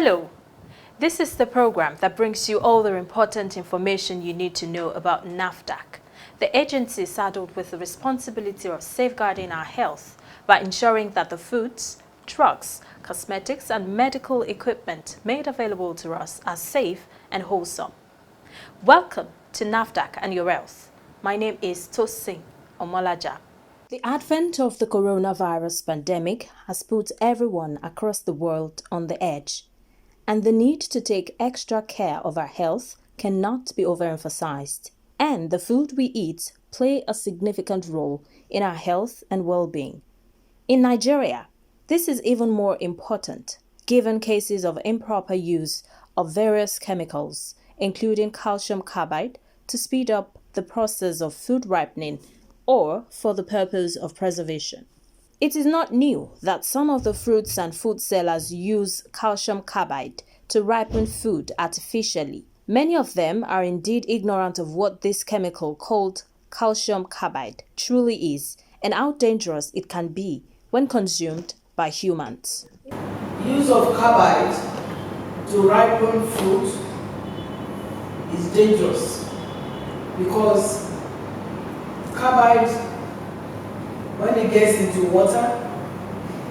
Hello, this is the program that brings you all the important information you need to know about NAFDAC, the agency saddled with the responsibility of safeguarding our health by ensuring that the foods, drugs, cosmetics and medical equipment made available to us are safe and wholesome. Welcome to NAFDAC and your health. My name is Tosin Omolaja. The advent of the coronavirus pandemic has put everyone across the world on the edge, and the need to take extra care of our health cannot be overemphasized. And the food we eat play a significant role in our health and well-being. In Nigeria, this is even more important, given cases of improper use of various chemicals, including calcium carbide, to speed up the process of food ripening or for the purpose of preservation. It is not new that some of the fruits and food sellers use calcium carbide to ripen food artificially. Many of them are indeed ignorant of what this chemical called calcium carbide truly is and how dangerous it can be when consumed by humans. Use of carbide to ripen fruit is dangerous because carbide, when it gets into water,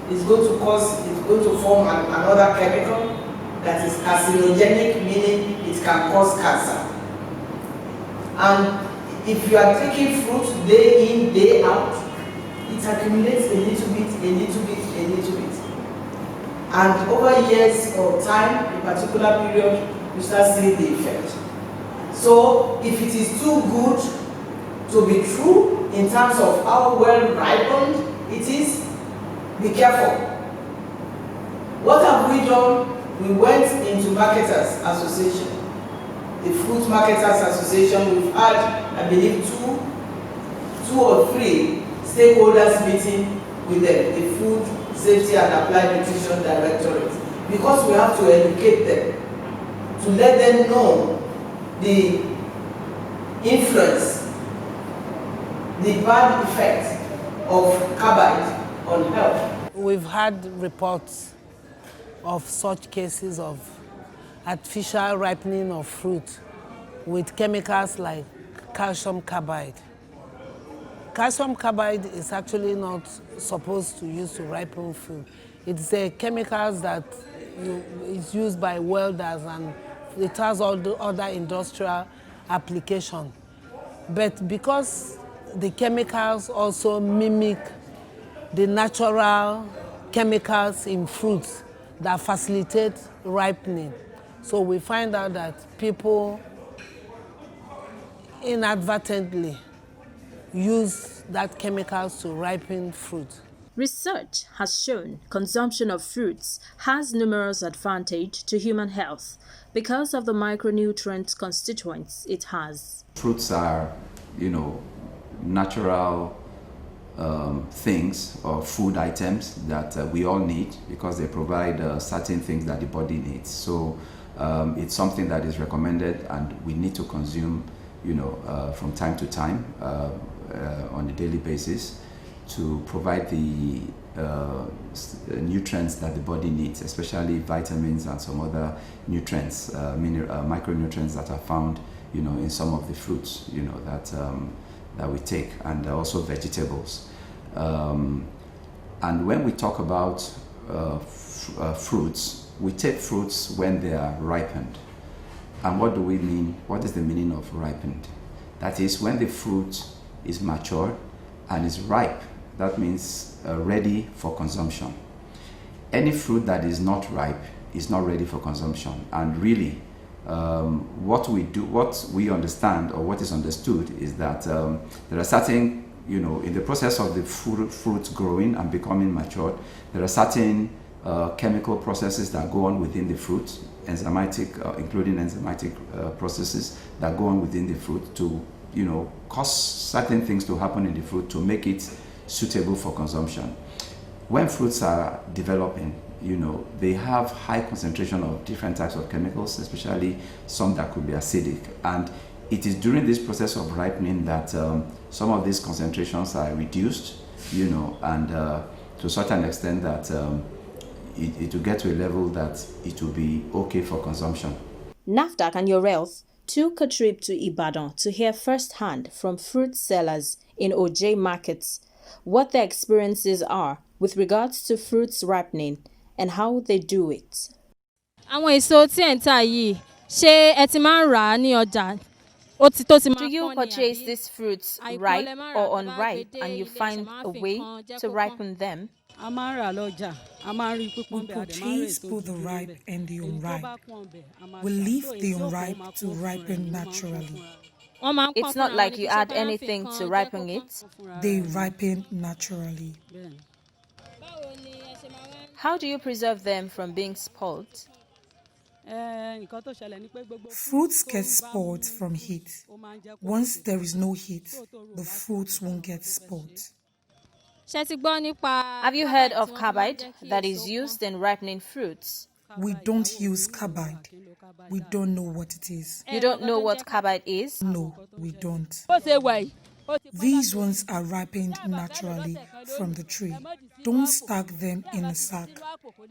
it's going to form another chemical that is carcinogenic, meaning it can cause cancer. And if you are taking fruit day in, day out, it accumulates a little bit, a little bit, a little bit. And over years or time, a particular period, you start seeing the effect. So if it is too good to be true in terms of how well ripened it is, be careful. What have we done? We went into Marketers Association, the Fruit Marketers Association. We've had, I believe, two or three stakeholders meeting with the Food Safety and Applied Nutrition Directorate, because we have to educate them, to let them know the influence, the bad effect of carbide on health. We've had reports of such cases of artificial ripening of fruit with chemicals like calcium carbide. Calcium carbide is actually not supposed to use to ripen food. It's a chemicals that is used by welders, and it has all the other industrial application. But because the chemicals also mimic the natural chemicals in fruits that facilitate ripening, so we find out that people inadvertently use that chemicals to ripen fruit. Research has shown consumption of fruits has numerous advantages to human health because of the micronutrient constituents it has. Fruits are, natural things or food items that we all need because they provide certain things that the body needs. So it's something that is recommended and we need to consume, from time to time on a daily basis to provide the nutrients that the body needs, especially vitamins and some other nutrients, micronutrients that are found, in some of the fruits, that we take, and also vegetables. And when we talk about fruits, we take fruits when they are ripened. And what do we mean? What is the meaning of ripened? That is, when the fruit is mature and is ripe, that means ready for consumption. Any fruit that is not ripe is not ready for consumption. And really, what we understand, or what is understood, is that there are certain, in the process of the fruit growing and becoming mature, there are certain chemical processes that go on within the fruit, including enzymatic processes that go on within the fruit to, cause certain things to happen in the fruit to make it suitable for consumption. When fruits are developing, they have high concentration of different types of chemicals, especially some that could be acidic. And it is during this process of ripening that some of these concentrations are reduced, and to a certain extent that it will get to a level that it will be okay for consumption. NAFDAC and your health took a trip to Ibadan to hear firsthand from fruit sellers in OJ markets what their experiences are with regards to fruits ripening and how they do it. Àwọn èso tí ẹ̀ ń tà yìí, ṣé ẹ ti máa ń rà á ní ọjà? Do you purchase these fruits ripe or unripe and you find a way to ripen them? We purchase both the ripe and the unripe. We leave the unripe to ripen naturally. It's not like you add anything to ripen it. They ripen naturally. How do you preserve them from being spoiled? Fruits get spoiled from heat. Once there is no heat, the fruits won't get spoiled. Have you heard of carbide that is used in ripening fruits? We don't use carbide. We don't know what it is. You don't know what carbide is? No, we don't. These ones are ripened naturally from the tree. Don't stack them in a sack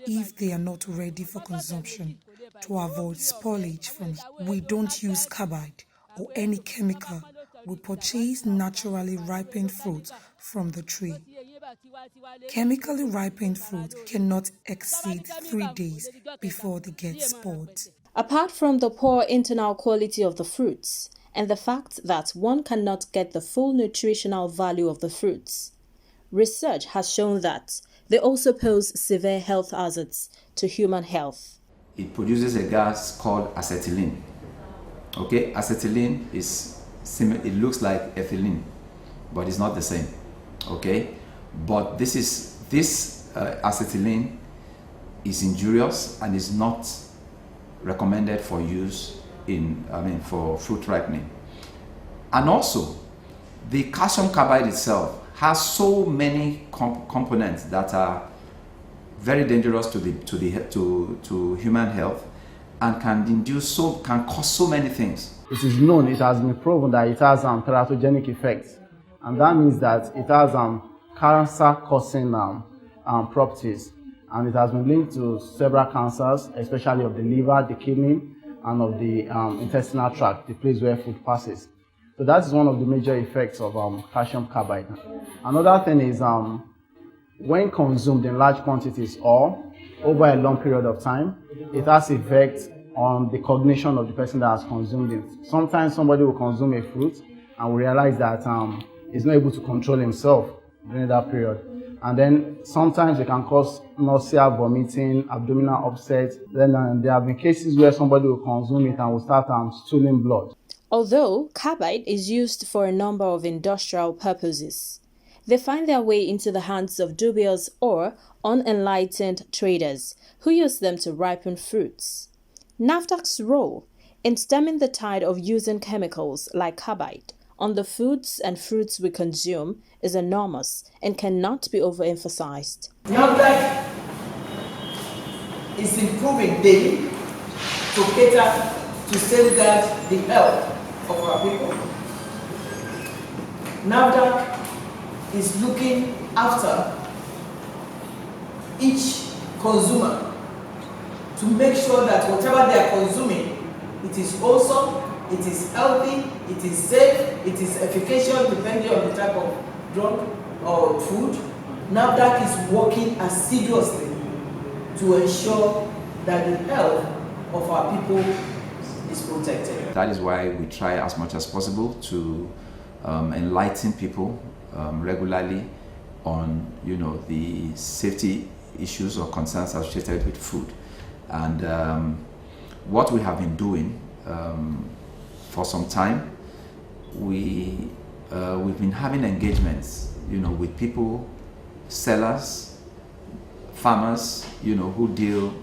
if they are not ready for consumption to avoid spoilage from it. We don't use carbide or any chemical. We purchase naturally ripened fruit from the tree. Chemically ripened fruit cannot exceed 3 days before they get spoiled. Apart from the poor internal quality of the fruits and the fact that one cannot get the full nutritional value of the fruits, research has shown that they also pose severe health hazards to human health. It produces a gas called acetylene. Okay, acetylene is similar. It looks like ethylene, but it's not the same. Okay, but this acetylene is injurious and is not recommended for use for fruit ripening. And also, the calcium carbide itself has so many components that are very dangerous to human health and can cause so many things. It is known, it has been proven that it has teratogenic effects, and that means that it has cancer-causing properties, and it has been linked to several cancers, especially of the liver, the kidney, and of the intestinal tract, the place where food passes. So that is one of the major effects of calcium carbide. Another thing is when consumed in large quantities or over a long period of time, it has effects on the cognition of the person that has consumed it. Sometimes somebody will consume a fruit and will realize that he's not able to control himself during that period. And then sometimes it can cause nausea, vomiting, abdominal upset. Then there have been cases where somebody will consume it and will start stooling blood. Although carbide is used for a number of industrial purposes, they find their way into the hands of dubious or unenlightened traders who use them to ripen fruits. NAFDAC's role in stemming the tide of using chemicals like carbide on the foods and fruits we consume is enormous and cannot be overemphasized. NAFDAC is improving daily to cater to safeguard the health of our people. NAFDAC is looking after each consumer to make sure that whatever they are consuming, it is wholesome, it is healthy, it is safe, it is efficacious depending on the type of drug or food. NAFDAC is working assiduously to ensure that the health of our people is protected. That is why we try as much as possible to enlighten people regularly on the safety issues or concerns associated with food. And what we have been doing for some time, we've been having engagements with people, sellers, farmers who deal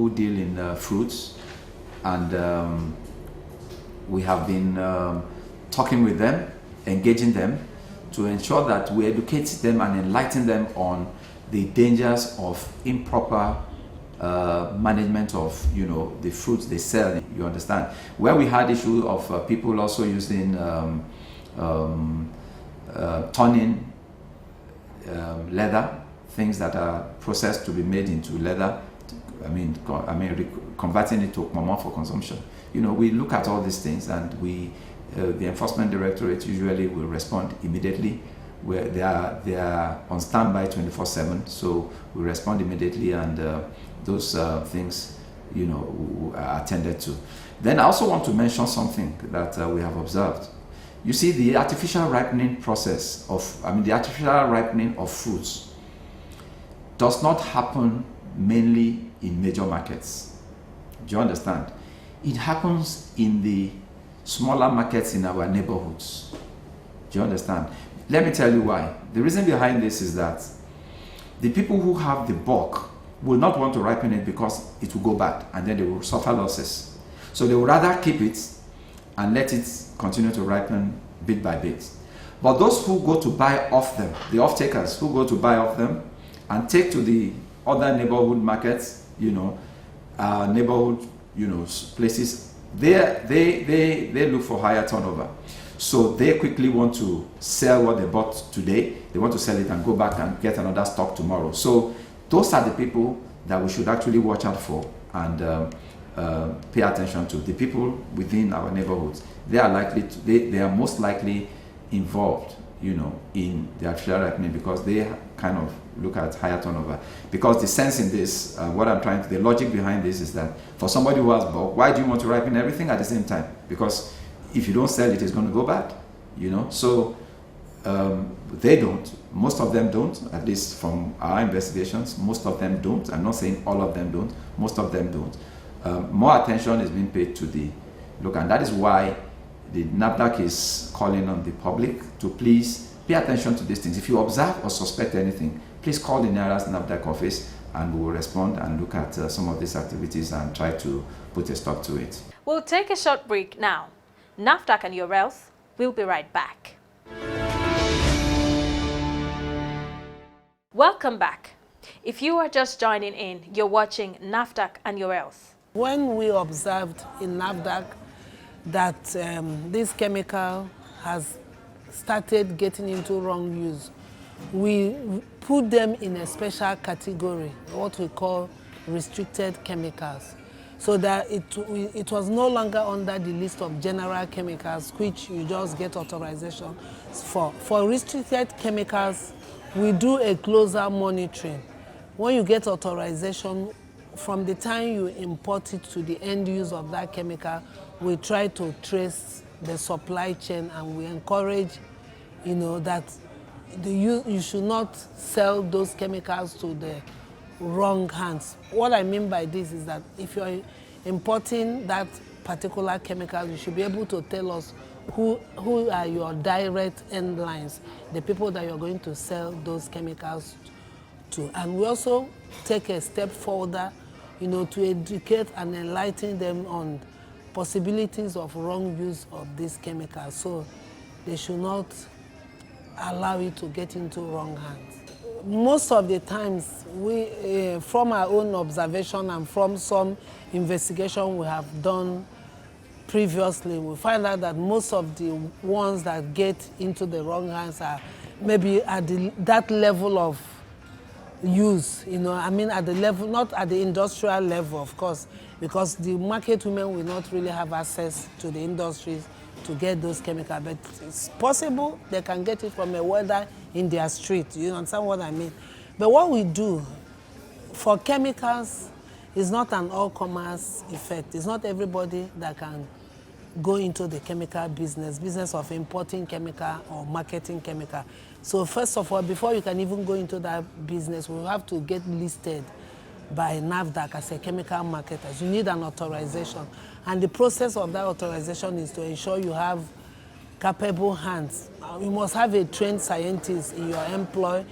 in fruits, and we have been talking with them, engaging them to ensure that we educate them and enlighten them on the dangers of improper management of the fruits they sell. You understand? Where we had issue of people also using turning leather, things that are processed to be made into leather, converting it to mama for consumption. We look at all these things, and the enforcement directorate usually will respond immediately. Where they are on standby 24/7, so we respond immediately, and those things are attended to. Then I also want to mention something that we have observed. You see, the artificial ripening process the artificial ripening of fruits does not happen mainly in major markets. Do you understand? It happens in the smaller markets in our neighborhoods. Do you understand? Let me tell you why. The reason behind this is that the people who have the bulk will not want to ripen it because it will go bad, and then they will suffer losses. So they would rather keep it and let it continue to ripen bit by bit. But those who go to buy off them, the off-takers who go to buy off them and take to the other neighborhood markets, places, they look for higher turnover. So they quickly want to sell what they bought today. They want to sell it and go back and get another stock tomorrow. So those are the people that we should actually watch out for and pay attention to. The people within our neighborhoods, they are most likely involved, in the artificial ripening, because they kind of look at higher turnover. Because the sense in this, the logic behind this is that for somebody who has bulk, why do you want to ripen everything at the same time? Because if you don't sell it, it's going to go bad, So they don't. Most of them don't, at least from our investigations. Most of them don't. I'm not saying all of them don't. Most of them don't. More attention is being paid to the look, and that is why the NAFDAC is calling on the public to please pay attention to these things. If you observe or suspect anything, please call the nearest NAFDAC office, and we will respond and look at some of these activities and try to put a stop to it. We'll take a short break now. NAFDAC and your health, we'll be right back. Welcome back. If you are just joining in, you're watching NAFDAC and your health. When we observed in NAFDAC that this chemical has started getting into wrong use, we put them in a special category, what we call restricted chemicals, so that it was no longer under the list of general chemicals, which you just get authorization for. For restricted chemicals, we do a closer monitoring. When you get authorization, from the time you import it to the end use of that chemical, we try to trace the supply chain, and we encourage, that you should not sell those chemicals to the wrong hands. What I mean by this is that if you're importing that particular chemical, you should be able to tell us who are your direct end lines, the people that you're going to sell those chemicals to. And we also take a step further, to educate and enlighten them on possibilities of wrong use of these chemicals, so they should not allow it to get into wrong hands. Most of the times, we, from our own observation and from some investigation we have done previously, we find out that most of the ones that get into the wrong hands are maybe at that level of use, at the level, not at the industrial level, of course, because the market women will not really have access to the industries to get those chemicals, but it's possible they can get it from a welder in their street. You understand what I mean? But what we do for chemicals is not an all-comers effect. It's not everybody that can go into the chemical business of importing chemical or marketing chemical. So first of all, before you can even go into that business, we have to get listed by NAFDAC as a chemical marketer. You need an authorization. And the process of that authorization is to ensure you have capable hands. You must have a trained scientist in your employ.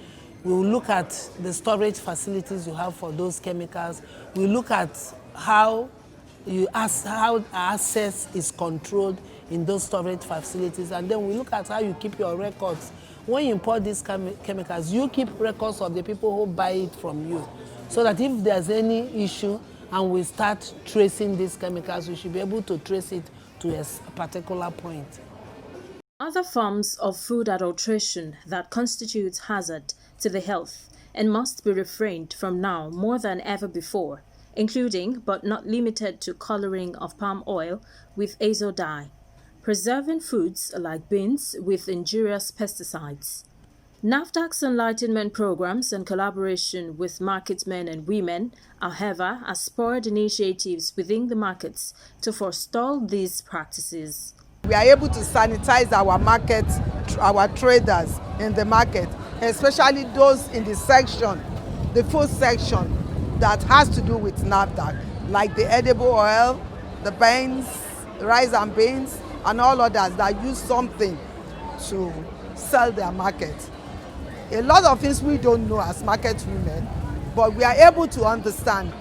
We will look at the storage facilities you have for those chemicals. We look at how access is controlled in those storage facilities, and then we look at how you keep your records. When you import these chemicals, you keep records of the people who buy it from you, so that if there's any issue and we start tracing these chemicals, we should be able to trace it to a particular point. Other forms of food adulteration that constitutes hazard to the health and must be refrained from now more than ever before including but not limited to coloring of palm oil with azo dye, preserving foods like beans with injurious pesticides. NAFDAC's enlightenment programs and collaboration with market men and women, however, has spurred initiatives within the markets to forestall these practices. We are able to sanitize our market, our traders in the market, especially those in the section, the food section that has to do with NAFDAC, like the edible oil, the beans, rice and beans, and all others that use something to sell their market. A lot of things we don't know as market women, but we are able to understand.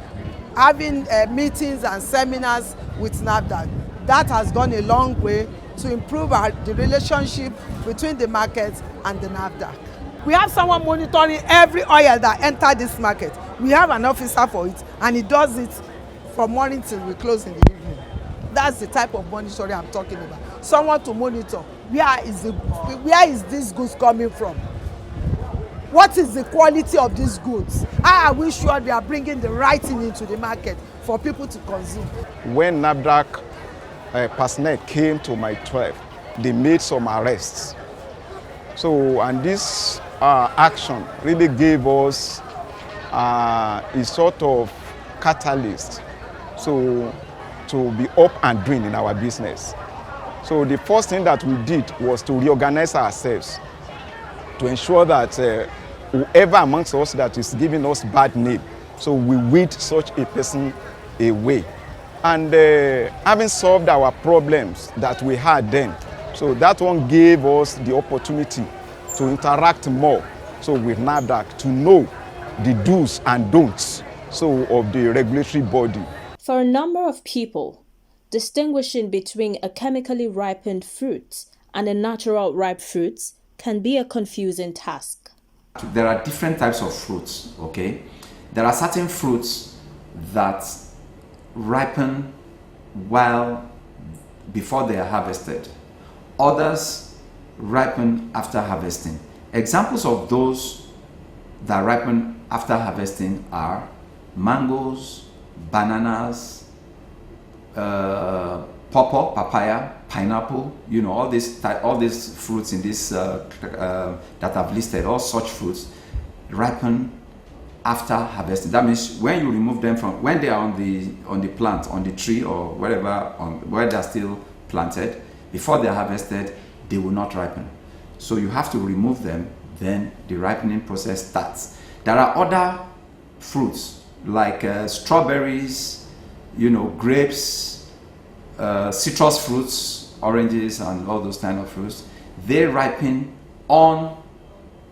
Having meetings and seminars with NAFDAC, that has gone a long way to improve the relationship between the market and the NAFDAC. We have someone monitoring every oil that enters this market. We have an officer for it, and he does it from morning till we close in the evening. That's the type of monitoring I'm talking about. Someone to monitor where is this goods coming from? What is the quality of these goods? How are we sure they are bringing the right thing into the market for people to consume? When NAFDAC personnel came to my 12, they made some arrests. And this action really gave us a sort of catalyst to be up and doing in our business. So the first thing that we did was to reorganize ourselves to ensure that whoever amongst us that is giving us bad name, so we weed such a person away. And having solved our problems that we had then, so that one gave us the opportunity to interact more with NAFDAC, to know the do's and don'ts of the regulatory body. For a number of people, distinguishing between a chemically ripened fruit and a natural ripe fruit can be a confusing task. There are different types of fruits, okay? There are certain fruits that ripen before they are harvested. Others ripen after harvesting. Examples of those that ripen after harvesting are mangoes, bananas, pawpaw, papaya, pineapple, all these fruits in this that I've listed, all such fruits ripen after harvesting. That means when you remove them from, when they are on the plant, on the tree or wherever, where they are still planted, before they are harvested, they will not ripen. So you have to remove them, then the ripening process starts. There are other fruits like strawberries, grapes, citrus fruits, oranges, and all those kind of fruits. They ripen on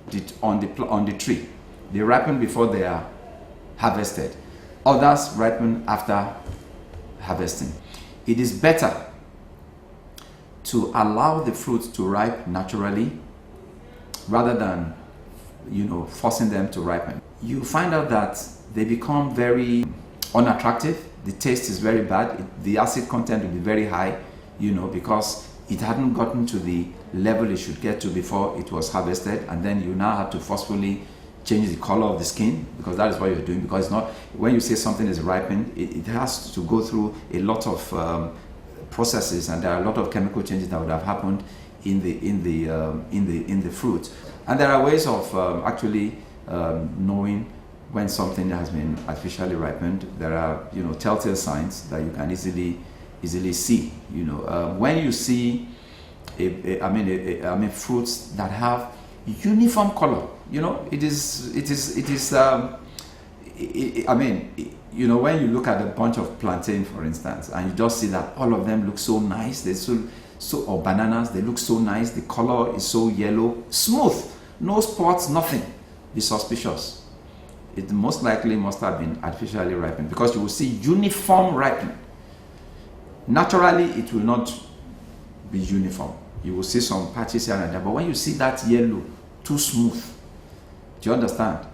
the tree. They ripen before they are harvested. Others ripen after harvesting. It is better to allow the fruit to ripen naturally rather than forcing them to ripen. You find out that they become very unattractive. The taste is very bad. The acid content will be very high, because it hadn't gotten to the level it should get to before it was harvested, and then you now have to forcefully change the color of the skin, because that is what you're doing. Because it's not, when you say something is ripened, it has to go through a lot of processes, and there are a lot of chemical changes that would have happened in the fruit. And there are ways of actually knowing when something has been artificially ripened. There are telltale signs that you can easily see. When you see fruits that have uniform color, when you look at a bunch of plantain, for instance, and you just see that all of them look so nice, or bananas, they look so nice, the color is so yellow, smooth, no spots, nothing, be suspicious. It most likely must have been artificially ripened, because you will see uniform ripening. Naturally, it will not be uniform. You will see some patches here and there, but when you see that yellow, too smooth, do you understand?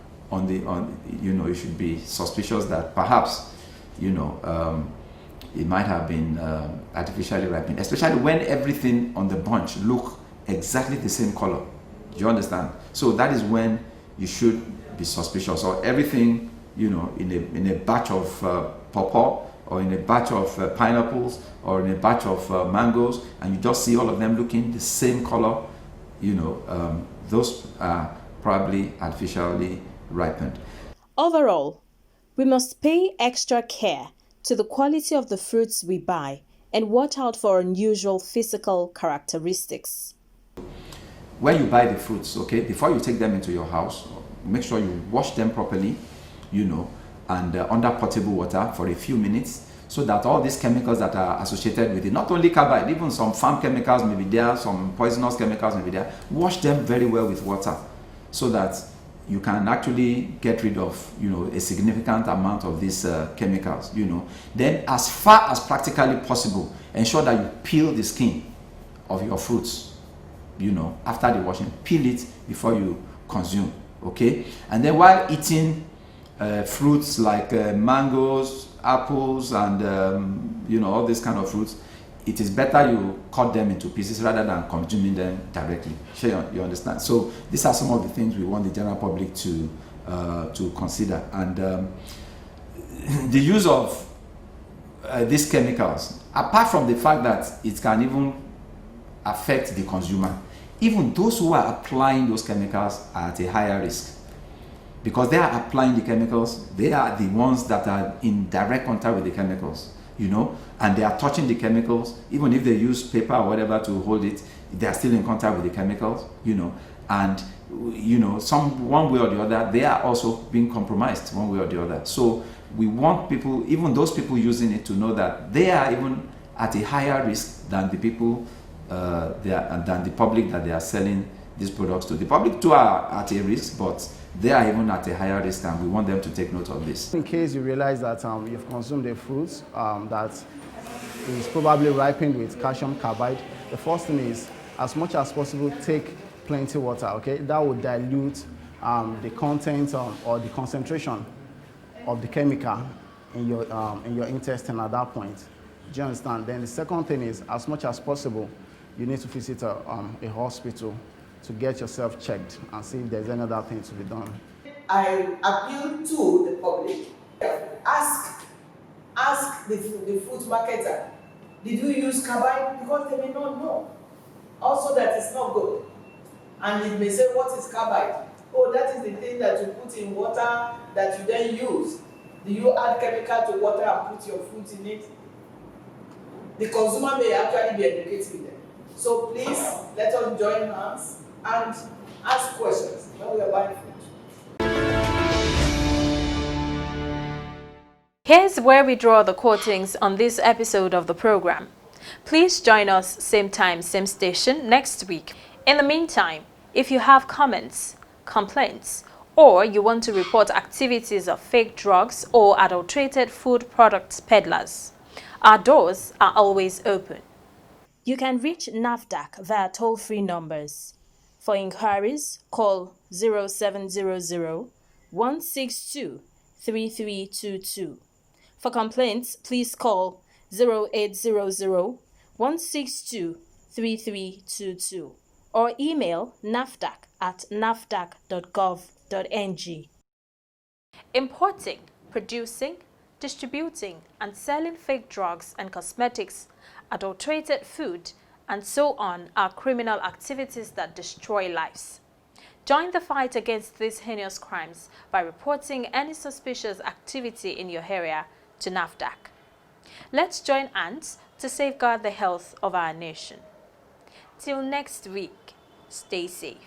You should be suspicious that perhaps, it might have been artificially ripened, especially when everything on the bunch look exactly the same color. Do you understand? So that is when you should be suspicious, or everything you know, in a batch of pawpaw, or in a batch of pineapples, or in a batch of mangoes, and you just see all of them looking the same color, you know, those are probably artificially ripened. Overall, we must pay extra care to the quality of the fruits we buy and watch out for unusual physical characteristics. When you buy the fruits, okay, before you take them into your house, make sure you wash them properly, you know, and under potable water for a few minutes, so that all these chemicals that are associated with it, not only carbide, even some farm chemicals may be there, some poisonous chemicals may be there, wash them very well with water, so that you can actually get rid of, you know, a significant amount of these chemicals, you know. Then, as far as practically possible, ensure that you peel the skin of your fruits, you know, after the washing. Peel it before you consume, okay? And then while eating fruits like mangoes, apples, and you know, all these kind of fruits, it is better you cut them into pieces rather than consuming them directly. Sure, you understand? So these are some of the things we want the general public to consider. And the use of these chemicals, apart from the fact that it can even affect the consumer, even those who are applying those chemicals are at a higher risk, because they are applying the chemicals. They are the ones that are in direct contact with the chemicals, you know, and they are touching the chemicals. Even if they use paper or whatever to hold it, they are still in contact with the chemicals, you know, and you know, one way or the other, they are also being compromised one way or the other. So we want people, even those people using it, to know that they are even at a higher risk than the people, than the public that they are selling these products to. The public too are at a risk, but they are even at a higher risk, and we want them to take note of this. In case you realize that you've consumed a fruit that is probably ripened with calcium carbide, the first thing is, as much as possible, take plenty water, okay? That will dilute the content or the concentration of the chemical in your intestine at that point. Do you understand? Then the second thing is, as much as possible, you need to visit a hospital to get yourself checked and see if there's any other thing to be done. I appeal to the public. Ask the food marketer, did you use carbide? Because they may not know. Also, that is not good. And it may say, what is carbide? Oh, that is the thing that you put in water that you then use. Do you add chemical to water and put your fruit in it? The consumer may actually be educating them. So please, let us join hands and ask questions when we are buying food. Here's where we draw the curtains on this episode of the program. Please join us same time, same station next week. In the meantime, if you have comments, complaints, or you want to report activities of fake drugs or adulterated food products peddlers, our doors are always open. You can reach NAFDAC via toll-free numbers. For inquiries, call 0700 162 3322. For complaints, please call 0800 162 3322 or email nafdac@nafdac.gov.ng. Importing, producing, distributing, and selling fake drugs and cosmetics, adulterated food, and so on are criminal activities that destroy lives. Join the fight against these heinous crimes by reporting any suspicious activity in your area to NAFDAC. Let's join hands to safeguard the health of our nation. Till next week, stay safe.